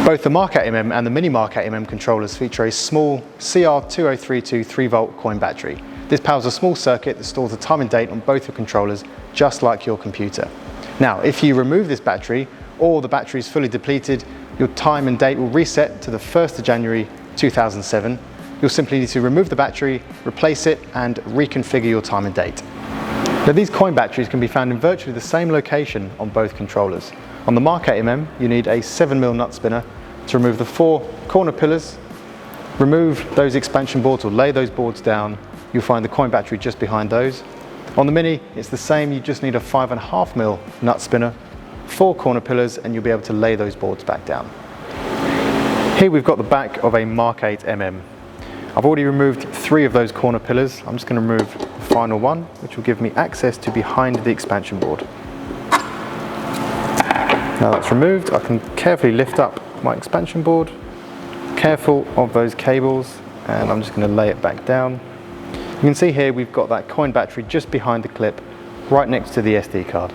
Both the Mark 8mm and the Mini Mark 8mm controllers feature a small CR2032 3-volt coin battery. This powers a small circuit that stores the time and date on both your controllers, just like your computer. Now, if you remove this battery, or the battery is fully depleted, your time and date will reset to the 1st of January 2007. You'll simply need to remove the battery, replace it, and reconfigure your time and date. Now, these coin batteries can be found in virtually the same location on both controllers. On the Mark 8mm, you need a 7mm nut spinner to remove the 4 corner pillars, remove those expansion boards or lay those boards down. You'll find the coin battery just behind those. On the Mini, it's the same. You just need a 5.5mm nut spinner, 4 corner pillars, and you'll be able to lay those boards back down. Here we've got the back of a Mark 8mm. I've already removed 3 of those corner pillars. I'm just going to remove the final one, which will give me access to behind the expansion board. Now that's removed, I can carefully lift up my expansion board, careful of those cables, and I'm just going to lay it back down. You can see here we've got that coin battery just behind the clip, right next to the SD card.